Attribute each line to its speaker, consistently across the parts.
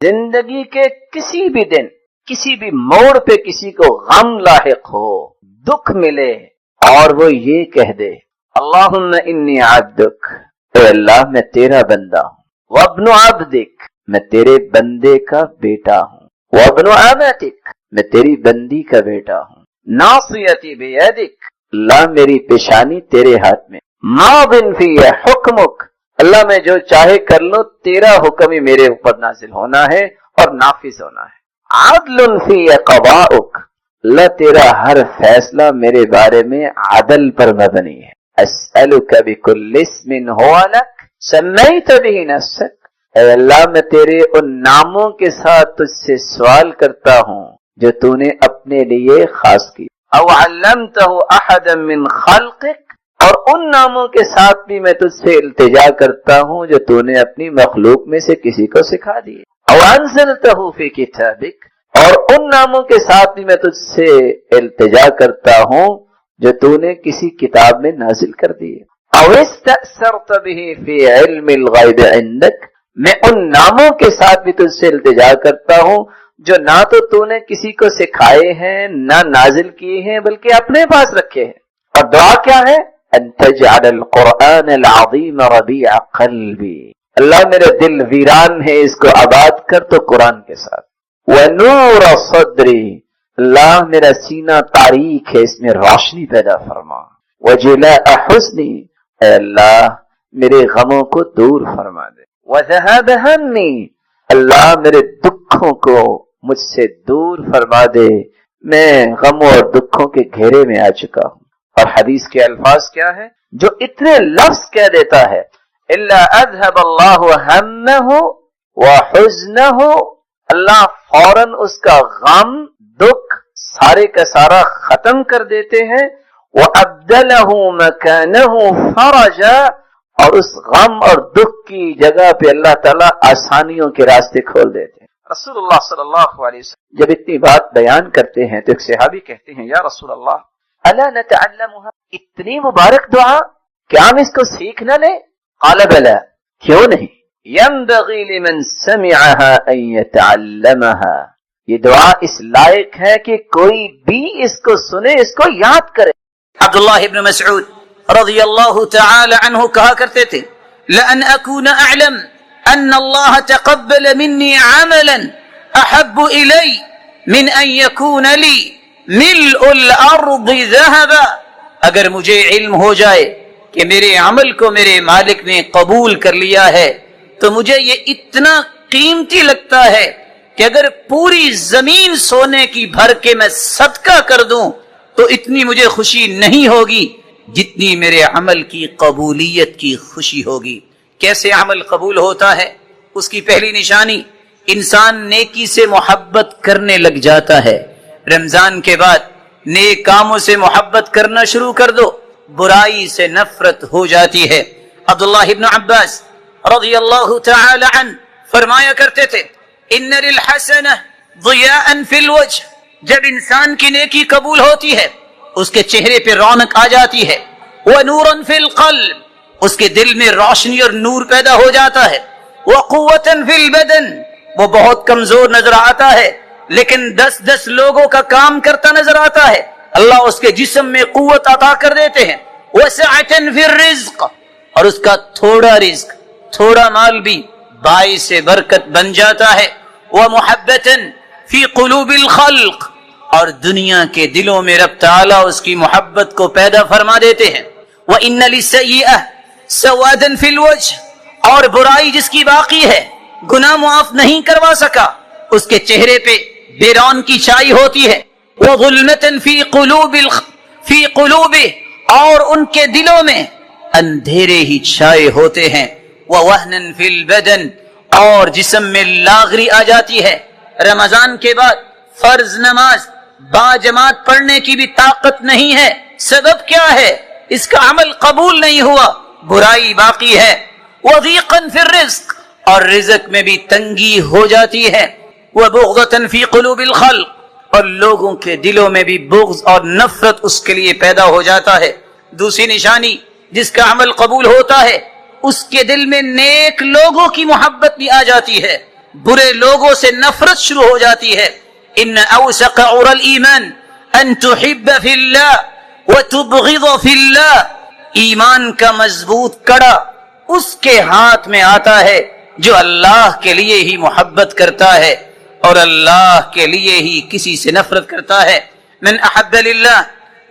Speaker 1: زندگی کے کسی بھی دن کسی بھی موڑ پہ کسی کو غم لاحق ہو، دکھ ملے، اور وہ یہ کہہ دے اللہم انی عبدک، اے اللہ میں تیرا بندہ ہوں، وابن عبدک، میں تیرے بندے کا بیٹا ہوں، وابن امتک، میں تیری بندی کا بیٹا ہوں، ناصیتی بیدک، اللہ میری پیشانی تیرے ہاتھ میں، ماض فی حکمک، اللہ میں جو چاہے کر لوں، تیرا حکم ہی میرے اوپر نازل ہونا ہے اور نافذ ہونا ہے، عدل فی قضاؤک، اللہ تیرا ہر فیصلہ میرے بارے میں عدل پر مبنی ہے، اسألک بکل اسم ہو لک سمیت بہ نفسک، اے اللہ میں تیرے ان ناموں کے ساتھ تجھ سے سوال کرتا ہوں جو تو نے اپنے لیے خاص کی، او علمتہ احدا من خلقک، اور ان ناموں کے ساتھ بھی میں تجھ سے التجا کرتا ہوں جو تو نے اپنی مخلوق میں سے کسی کو سکھا دیے، او انزلتہ فی کتابک، اور ان ناموں کے ساتھ بھی میں تجھ سے التجا کرتا ہوں جو تو نے کسی کتاب میں نازل کر دیے، او استأثرت بہ فی علم الغیب عندک، میں ان ناموں کے ساتھ بھی تجھ سے التجا کرتا ہوں جو نہ تو نے کسی کو سکھائے ہیں نہ نازل کیے ہیں بلکہ اپنے پاس رکھے ہیں، اور دعا کیا ہے، ان تجعل القرآن العظیم ربیع قلبی، اللہ میرے دل ویران ہے اس کو آباد کر تو قرآن کے ساتھ، ونور صدری، اللہ میرا سینہ تاریک ہے اس میں روشنی پیدا فرما، وجلاء حزنی، اے اللہ میرے غموں کو دور فرما دے، وذهاب ہمی، اللہ میرے دکھوں کو مجھ سے دور فرما دے، میں غموں اور دکھوں کے گھیرے میں آ چکا ہوں۔ اور حدیث کے الفاظ کیا ہے، جو اتنے لفظ کہہ دیتا ہے الا اذهب اللہ ہمہ وحزنہ، اللہ فوراً اس کا غم دکھ سارے کا سارا ختم کر دیتے ہیں، وَأَبْدَلَهُ مَكَانَهُ فَرَجًا، اور اس غم اور دکھ کی جگہ پہ اللہ تعالیٰ آسانیوں کے راستے کھول دیتے ہیں۔ رسول اللہ صلی اللہ علیہ وسلم جب اتنی بات بیان کرتے ہیں تو ایک صحابی کہتے ہیں یا رسول اللہ الا نتعلمها، اتنی مبارک دعا کیا ہم اس کو سیکھ نہ لیں؟ قال بلا، کیوں نہیں، ينبغي لمن سمعها ان يتعلمها، یہ دعا اس لائق ہے کہ کوئی بھی اس کو سنے، اس کو یاد کرے۔
Speaker 2: عبداللہ ابن مسعود رضی اللہ تعالی عنہ کہا کرتے تھے لأن أكون أعلم أن الله تقبل مني عملا أحب إلي من أن يكون لي ملء الأرض ذهبا، اگر مجھے علم ہو جائے کہ میرے عمل کو میرے مالک نے قبول کر لیا ہے تو مجھے یہ اتنا قیمتی لگتا ہے کہ اگر پوری زمین سونے کی بھر کے میں صدقہ کر دوں تو اتنی مجھے خوشی نہیں ہوگی جتنی میرے عمل کی قبولیت کی خوشی ہوگی۔ کیسے عمل قبول ہوتا ہے؟ اس کی پہلی نشانی، انسان نیکی سے محبت کرنے لگ جاتا ہے۔ رمضان کے بعد نیک کاموں سے محبت کرنا شروع کر دو، برائی سے نفرت ہو جاتی ہے۔ عبداللہ ابن عباس رضی اللہ تعالی عنہ فرمایا کرتے تھے ان للحسنہ ضیاء فی الوجہ، جب انسان کی نیکی قبول ہوتی ہے اس کے چہرے پہ رونق آ جاتی ہے، وَنُورًا فِي الْقَلْبِ، اس کے دل میں روشنی اور نور پیدا ہو جاتا ہے، وَقُوَّةً فِي الْبَدَنِ، وہ بہت کمزور نظر آتا ہے لیکن 10 لوگوں کا کام کرتا نظر آتا ہے، اللہ اس کے جسم میں قوت عطا کر دیتے ہیں، وَسَعَةً فِي الرِّزْقِ، اور اس کا تھوڑا رزق، تھوڑا مال بھی باعث برکت بن جاتا ہے، وَمُحَبَّةً فِي قُلُوبِ الْخَلْقِ، اور دنیا کے دلوں میں رب تعالیٰ اس کی محبت کو پیدا فرما دیتے ہیں، وَإِنَّ لِلسَّيِّئَةِ سَوَادًا فِي الْوَجْهِ، اور برائی جس کی باقی ہے، گناہ معاف نہیں کروا سکا، اس کے چہرے پہ بے رون کی چھائی ہوتی ہے، وَظُلْمَةً فِي قُلُوبِهِ، اور ان کے دلوں میں اندھیرے ہی چھائے ہوتے ہیں، وَوَهْنًا فِي الْبَدَنِ، اور جسم میں لاغری آ جاتی ہے۔ رمضان کے بعد فرض نماز با جماعت پڑھنے کی بھی طاقت نہیں ہے، سبب کیا ہے؟ اس کا عمل قبول نہیں ہوا، برائی باقی ہے، وَضِيقًا فِي الرِّزْقِ، اور رزق میں بھی تنگی ہو جاتی ہے، وَبُغْضَةً فِي قُلُوبِ الْخَلْقِ، اور لوگوں کے دلوں میں بھی بغض اور نفرت اس کے لیے پیدا ہو جاتا ہے۔ دوسری نشانی، جس کا عمل قبول ہوتا ہے اس کے دل میں نیک لوگوں کی محبت بھی آ جاتی ہے، برے لوگوں سے نفرت شروع ہو جاتی ہے. ان اوثق عر الایمان ان تحب فی اللہ وتبغض فی اللہ. ایمان کا مضبوط کڑا اس کے ہاتھ میں آتا ہے جو اللہ کے لیے ہی محبت کرتا ہے اور اللہ کے لیے ہی کسی سے نفرت کرتا ہے. من احب للہ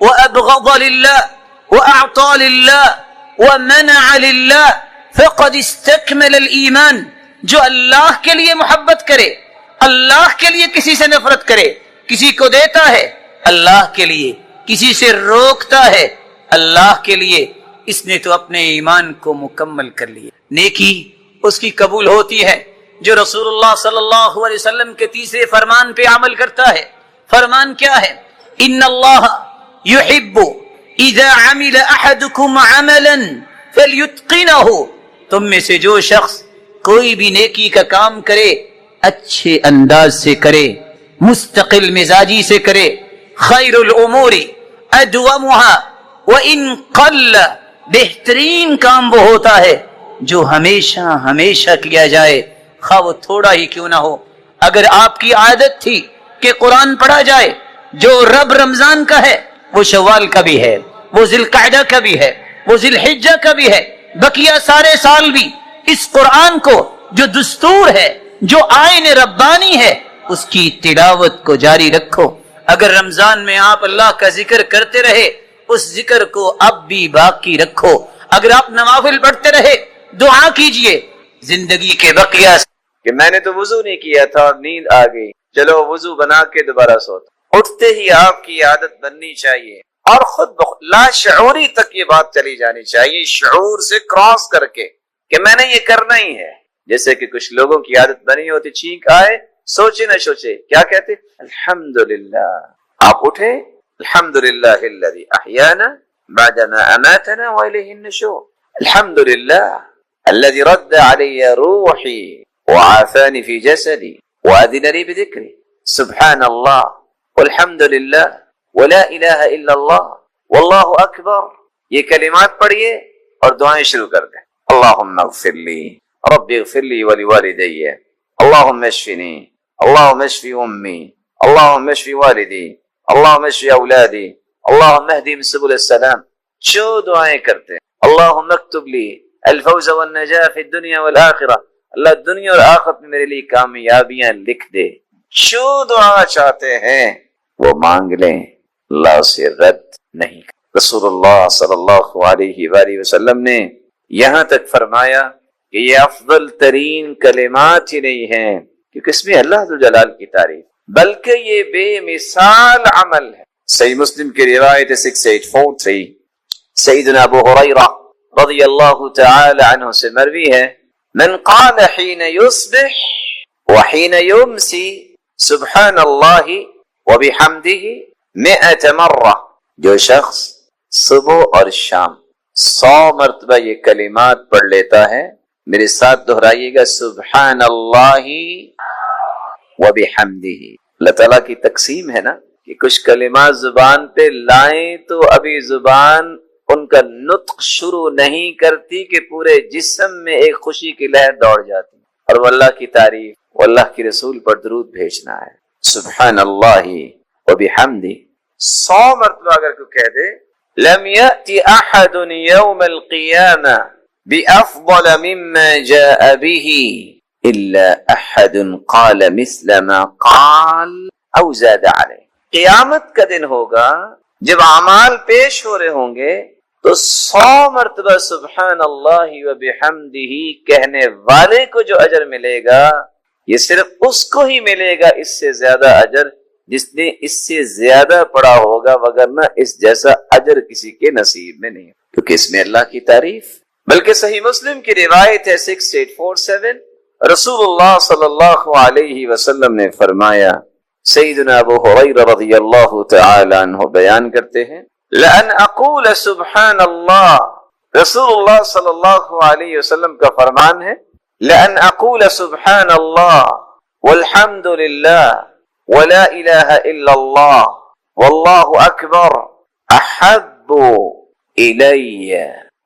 Speaker 2: وابغض للہ واعطى للہ ومنع للہ فقد استکمل الایمان. جو اللہ کے لیے محبت کرے، اللہ کے لیے کسی سے نفرت کرے، کسی کو دیتا ہے اللہ کے لیے، کسی سے روکتا ہے اللہ کے لیے، اس نے تو اپنے ایمان کو مکمل کر لیا. نیکی اس کی قبول ہوتی ہے جو رسول اللہ صلی اللہ علیہ وسلم کے تیسرے فرمان پہ عمل کرتا ہے. فرمان کیا ہے؟ ان اللہ یحب اذا عمل احدکم عملا فلیتقنہ. تم میں سے جو شخص کوئی بھی نیکی کا کام کرے اچھے انداز سے کرے، مستقل مزاجی سے کرے. خیر الامور ادومها وان قل. بہترین کام وہ ہوتا ہے جو ہمیشہ ہمیشہ کیا جائے، خواہ وہ تھوڑا ہی کیوں نہ ہو. اگر آپ کی عادت تھی کہ قرآن پڑھا جائے، جو رب رمضان کا ہے وہ شوال کا بھی ہے، وہ ذی القعدہ کا بھی ہے، وہ ذی الحجہ کا بھی ہے، بقیہ سارے سال بھی اس قرآن کو جو دستور ہے، جو آئین ربانی ہے، اس کی تلاوت کو جاری رکھو. اگر رمضان میں آپ اللہ کا ذکر کرتے رہے، اس ذکر کو اب بھی باقی رکھو. اگر آپ نوافل پڑھتے رہے، دعا کیجئے زندگی کے بقیہ
Speaker 3: کہ میں نے تو وضو نہیں کیا تھا اور نیند آ گئی، چلو وضو بنا کے دوبارہ سوتا. اٹھتے ہی آپ کی عادت بننی چاہیے اور خود لا شعوری تک یہ بات چلی جانی چاہیے، شعور سے کراس کر کے کہ میں نے یہ کرنا ہی ہے. جیسے کہ کچھ لوگوں کی عادت بنی ہوتی، چھینک آئے سوچے نہ سوچے کیا کہتے؟ الحمدللہ. آپ اٹھے، الحمدللہ الذی احیانا بعدما اماتنا والیہ النشور. الحمدللہ الذی رد علی روحی وعافانی فی جسدی وأذن لي بذکری. سبحان اللہ والحمدللہ ولا الہ الا اللہ واللہ اکبر. یہ کلمات پڑھیے اور دعائیں شروع کر دیں. اللہم اغفر لی، رب اغفر لی ولوالدی، اللہم اشفنی، اللہم اشفی امی، اللہم اشفی والدی، اللہم اشفی اولادی، اللہم اہدیم سبل السلام. جو دعائیں کرتے ہیں. اللہم اکتب لی الفوز والنجاح فی الدنیا والآخرہ. اللہ دنیا اور آخرت میں میرے لیے کامیابیاں لکھ دے. جو دعا چاہتے ہیں وہ مانگ لیں، اللہ سے رد نہیں. رسول اللہ صلی اللہ علیہ وآلہ وسلم نے یہاں تک فرمایا کہ یہ افضل ترین کلمات ہی نہیں ہیں کیونکہ اس میں اللہ ذوالجلال کی تعریف، بلکہ یہ بے مثال عمل ہے. صحیح مسلم کی روایت 6843 سیدنا ابو ہریرہ رضی اللہ تعالی عنہ سے مروی ہے، من قال حين يصبح وحين يمسي سبحان اللہ وبحمده 100 مرہ. جو شخص صبح اور شام 100 مرتبہ یہ کلمات پڑھ لیتا ہے، میرے ساتھ دہرائیے گا، سبحان اللہ وبحمدہ. اللہ تعالیٰ کی تقسیم ہے نا کہ کچھ کلمات زبان پہ لائیں تو ابھی زبان ان کا نطق شروع نہیں کرتی کہ پورے جسم میں ایک خوشی کی لہر دوڑ جاتی، اور وہ اللہ کی تعریف، وہ اللہ کی رسول پر درود بھیجنا ہے. سبحان اللہ وبحمدہ 100 مرتبہ اگر کوئی کہہ دے، لم یأتی احد یوم القیامہ بافضل مما جاء به الا احد قال مثل ما قال او زاد علیہ. قیامت کا دن ہوگا جب اعمال پیش ہو رہے ہوں گے تو 100 مرتبہ سبحان اللہ وبحمدہ کہنے والے کو جو اجر ملے گا، یہ صرف اس کو ہی ملے گا اس سے زیادہ اجر جس نے اس سے زیادہ پڑھا ہوگا، وگرنہ اس جیسا اجر کسی کے نصیب میں نہیں، کیونکہ اس میں اللہ کی تعریف. بلکہ صحیح مسلم کی روایت ہے 6847 رسول اللہ صلی اللہ علیہ وسلم نے فرمایا، سیدنا ابو ہریرہ رضی اللہ تعالی عنہ بیان کرتے ہیں، لأن اقول سبحان اللہ. رسول اللہ صلی اللہ علیہ وسلم کا فرمان ہے، لأن اقول سبحان اللہ والحمد للہ ولا الہ الا اللہ واللہ اکبر احب الی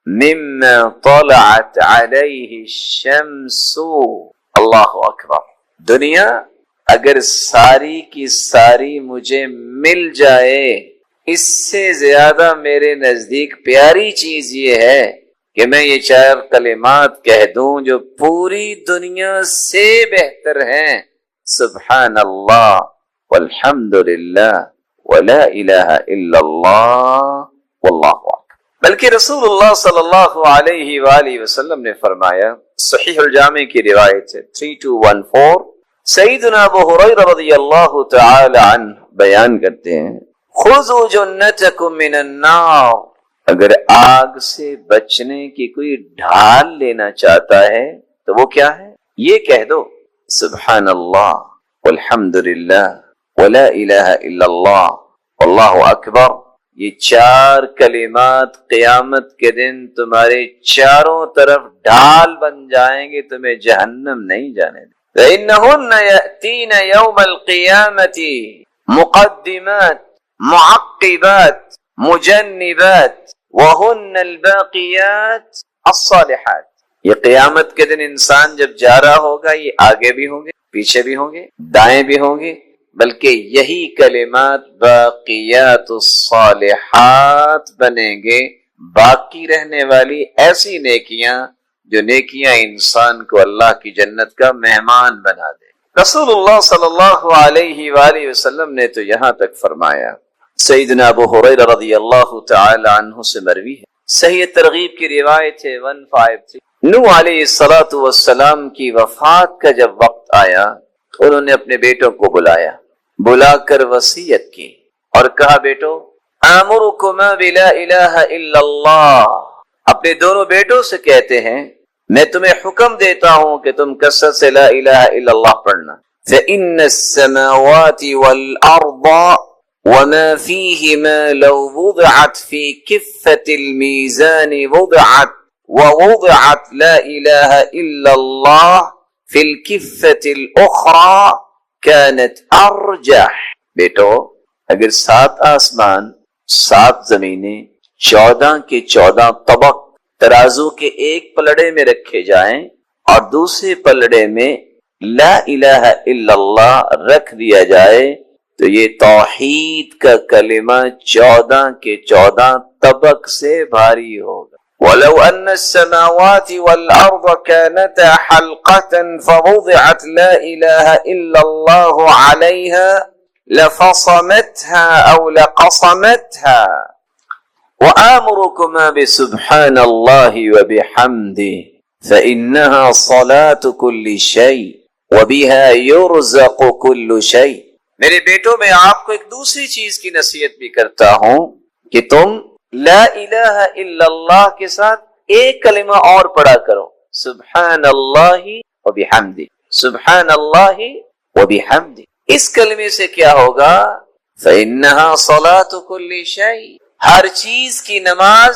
Speaker 3: مما طلعت علیہ الشمس. اللہ اکبر. دنیا اگر ساری کی ساری مجھے مل جائے، اس سے زیادہ میرے نزدیک پیاری چیز یہ ہے کہ میں یہ 4 کلمات کہہ دوں جو پوری دنیا سے بہتر ہیں، سبحان اللہ والحمد للہ ولا الہ الا اللہ واللہ اکبر۔ بلکہ رسول اللہ صلی اللہ علیہ وآلہ وسلم نے فرمایا، صحیح الجامع کی روایت ہے 3214، سیدنا ابو ہریرہ رضی اللہ تعالی عنہ بیان کرتے ہیں، خذوا جنتکم من النار، اگر آگ سے بچنے کی کوئی ڈھال لینا چاہتا ہے تو وہ کیا ہے؟ یہ کہہ دو سبحان اللہ والحمد للہ ولا الہ الا اللہ واللہ اکبر۔ یہ 4 کلمات قیامت کے دن تمہارے چاروں طرف ڈھال بن جائیں گے، تمہیں جہنم نہیں جانے دیں۔ فإنهن يأتين يوم القيامة مقدمات معقبات مجنبات وهن الباقيات الصالحات۔ یہ قیامت کے دن انسان جب جا رہا ہوگا، یہ آگے بھی ہوں گے، پیچھے بھی ہوں گے، دائیں بھی ہوں گے، بلکہ یہی کلمات باقیات الصالحات بنیں گے، باقی رہنے والی ایسی نیکیاں جو نیکیاں انسان کو اللہ کی جنت کا مہمان بنا دے۔ رسول اللہ صلی اللہ علیہ وآلہ وسلم نے تو یہاں تک فرمایا، سیدنا ابو ہریرہ رضی اللہ تعالی عنہ سے مروی ہے، صحیح ترغیب کی روایت ہے 153، نوح علیہ السلام کی وفات کا جب وقت آیا تو انہوں نے اپنے بیٹوں کو بلا کر وصیت کی اور کہا، بیٹو آمرکما بلا الہ الا اللہ، اپنے دونوں بیٹوں سے کہتے ہیں میں تمہیں حکم دیتا ہوں کہ تم کثرت سے لا الہ الا اللہ پڑھنا۔ فإن السماوات والأرض وما فيهما لو وضعت في كفة الميزان ووضعت لا إله إلا الله في الكفة الأخرى كانت أرجح۔ بیٹو اگر 7 آسمان 7 زمینیں 14 کے 14 طبق ترازو کے ایک پلڑے میں رکھے جائیں اور دوسرے پلڑے میں لا الہ الا اللہ رکھ دیا جائے تو یہ توحید کا کلمہ 14 کے 14 طبق سے بھاری ہوگا۔ وَلَوْ أَنَّ السَّمَاوَاتِ وَالْأَرْضَ كَانَتَا حَلْقَةً فَوُضِعَتْ لَا إِلَهَ إِلَّا اللَّهُ عَلَيْهَا لَفَصَمَتْهَا أَوْ لَقَصَمَتْهَا وآمركما بسبحان الله وبحمده فإنها صلاة كل شيء وبها يرزق كل شيء۔ میرے بیٹوں میں آپ کو ایک دوسری چیز کی نصیحت بھی کرتا ہوں کہ تم لا الہ الا اللہ کے ساتھ ایک کلمہ اور پڑھا کرو، سبحان اللہ وبحمدہ، سبحان اللہ وبحمدہ۔ اس کلمے سے کیا ہوگا؟ فإنها صلاة كل شيء، ہر چیز کی نماز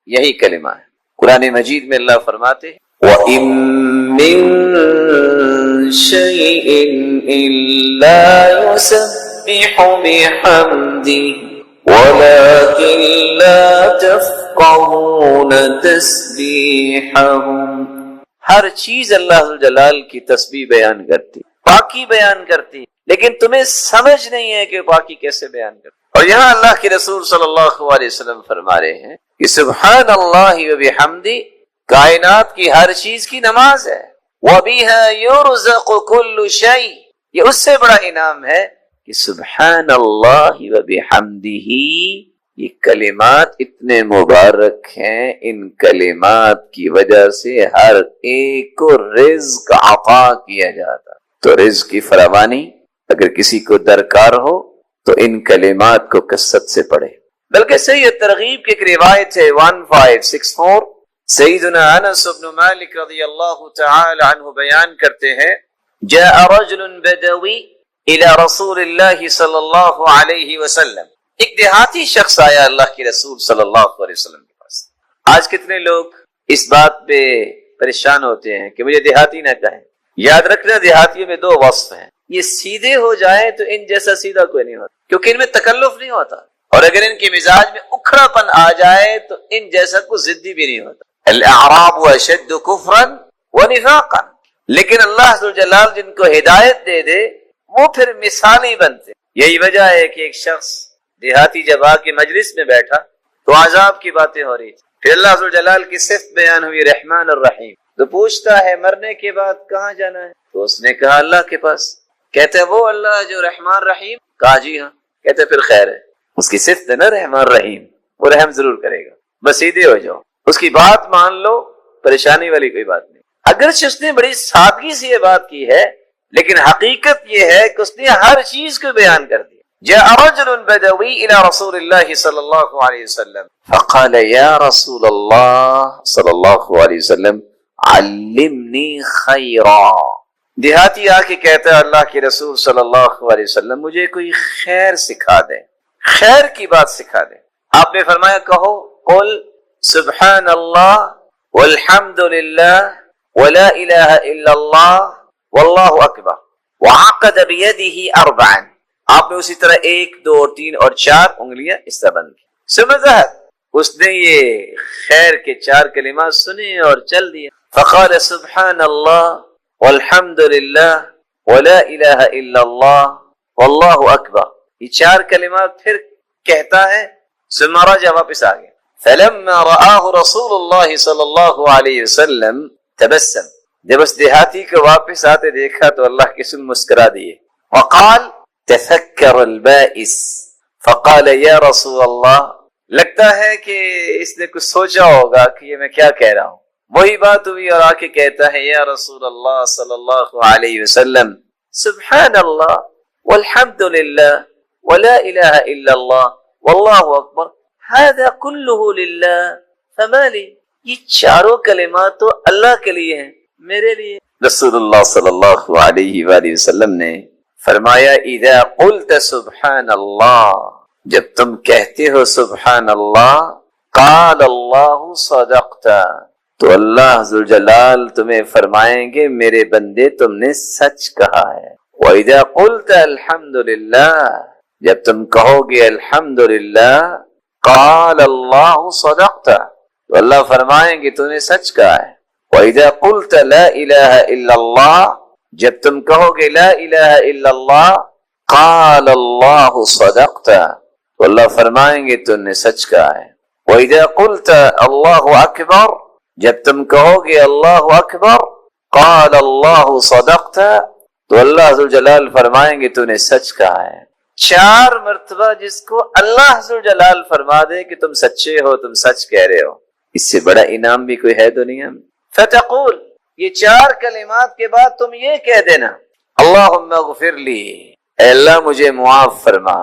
Speaker 3: یہی کلمہ ہے۔ قرآن مجید میں اللہ فرماتے ہیں وَإِن مِّن شَيْءٍ إِلَّا يُسَبِّحُ بِحَمْدِهِ وَلَكِن لَّا تَفْقَهُونَ تَسْبِيحَهُمْ۔ ہر چیز اللہ جلال کی تسبیح بیان کرتی، پاکی بیان کرتی، لیکن تمہیں سمجھ نہیں ہے کہ پاکی کیسے بیان کرتی۔ اور یہاں اللہ کے رسول صلی اللہ علیہ وسلم فرما رہے ہیں کہ سبحان اللہ وبحمدہ کائنات کی ہر چیز کی نماز ہے، وَبِهَا يُرْزَقُ كُلُّ شَيْءٍ، یہ اس سے بڑا انعام ہے کہ سبحان اللہ وبحمدہ، یہ کلمات اتنے مبارک ہیں، ان کلمات کی وجہ سے ہر ایک کو رزق عطا کیا جاتا۔ تو رزق کی فراوانی اگر کسی کو درکار ہو تو ان کلمات کو کثرت سے پڑھے۔ بلکہ صحیح ترغیب کی ایک روایت ہے 1564، سیدنا انس بن مالک رضی اللہ تعالی عنہ بیان کرتے ہیں، جاء رجل بدوی الى رسول اللہ صلی اللہ علیہ وسلم، ایک دیہاتی شخص آیا اللہ کے رسول صلی اللہ علیہ وسلم کے پاس۔ آج کتنے لوگ اس بات پہ پریشان ہوتے ہیں کہ مجھے دیہاتی نہ کہیں۔ یاد رکھنا دیہاتیوں میں 2 وصف ہیں، یہ سیدھے ہو جائیں تو ان جیسا سیدھا کوئی نہیں ہوتا، کیونکہ ان میں تکلف نہیں ہوتا، اور اگر ان کے مزاج میں اکھڑا پن آ جائے تو ان جیسا کوئی ضدی بھی نہیں ہوتا۔ الاعراب اشد کفرا ونفاقا، لیکن اللہ ذو الجلال جن کو ہدایت دے دے وہ پھر مثالی بنتے. یہی وجہ ہے کہ ایک شخص دیہاتی جب آ کے مجلس میں بیٹھا تو عذاب کی باتیں ہو رہی تھی. پھر اللہ ذو الجلال کی صفت بیان ہوئی رحمان الرحیم. تو پوچھتا ہے مرنے کے بعد کہاں جانا ہے؟ تو اس نے کہا اللہ کے پاس. کہتے وہ اللہ جو رحمان رحیم؟ کہا جی ہاں. کہتے پھر خیر ہے، اس کی صفت ہے نا رحمان رحیم، وہ رحم ضرور کرے گا، بس سیدھے ہو جاؤ، اس کی بات مان لو، پریشانی والی کوئی بات نہیں. اگرچہ اس نے بڑی سادگی سے یہ بات کی ہے لیکن حقیقت یہ ہے کہ اس نے ہر چیز کو بیان کر دیا. جاء رجل بدوی الى رسول اللہ صلی اللہ علیہ وسلم فقال یا رسول اللہ صلی اللہ علیہ وسلم علمنی خیرا. دیہاتی آ کے کہتا ہے اللہ کے رسول صلی اللہ علیہ وسلم مجھے کوئی خیر سکھا دے، خیر کی بات سکھا دے. آپ نے فرمایا کہو قل سبحان اللہ والحمد للہ ولا الہ الا اللہ واللہ اکبر وعقد بیدہ اربعا. آپ نے اسی طرح 1 2 3 اور 4 انگلیاں اس طرح بند کی. سمجھا اس نے یہ خیر کے 4 کلمات سنے اور چل دیا. فقال سبحان اللہ والحمد للہ ولا الہ الا اللہ واللہ اکبر. یہ 4 کلمات پھر کہتا ہے ثم رجع، واپس آ گیا. فلما رآہ رسول اللہ صلی اللہ علیہ وسلم تبسم. جب اس دیہاتی کو واپس آتے دیکھا تو اللہ کے رسول مسکرا دیے. وقال تفکر البائس فقال یا رسول اللہ. لگتا ہے کہ اس نے کچھ سوچا ہوگا کہ یہ میں کیا کہہ رہا ہوں. وہی بات ہوئی اور آ کے کہتا ہے یا رسول اللہ صلی اللہ علیہ وسلم سبحان اللہ والحمد للہ ولا الہ الا اللہ واللہ اکبر هذا كله للہ فما لی. یہ 4 کلمات تو اللہ کے لیے ہیں، میرے لیے. رسول اللہ صلی اللہ علیہ وآلہ وسلم نے فرمایا اذا قلت سبحان اللہ، جب تم کہتے ہو سبحان اللہ، قال اللہ صدقت، تو اللہ ذوالجلال تمہیں فرمائیں گے میرے بندے تم نے سچ کہا ہے. وَإِذَا قُلْتَ الْحَمْدُ لِلَّهِ، جب تم کہو گے الحمدللہ، قال اللہ صدقت، تو اللہ فرمائیں گے تو نے سچ کہا ہے. وَإِذَا قُلْتَ لَا إِلَهَ إِلَّا اللَّهِ، جب تم کہو گے لا الہ الا اللہ، قال اللہ صدقت، تو اللہ فرمائیں گے تو نے سچ کہا ہے. وَإِذَا قُلْتَ اللہ اکبر، جب تم کہو گے اللہ اکبر، قال اللہ صدقت، تو اللہ ذوالجلال فرمائیں گے تو نے سچ کہا ہے. 4 مرتبہ جس کو اللہ ذوالجلال فرما دے کہ تم سچے ہو، تم سچ کہہ رہے ہو، اس سے بڑا انعام بھی کوئی ہے دنیا میں. فتقول، یہ 4 کلمات کے بعد تم یہ کہہ دینا اللہم اغفر لی، اے اللہ مجھے معاف فرما.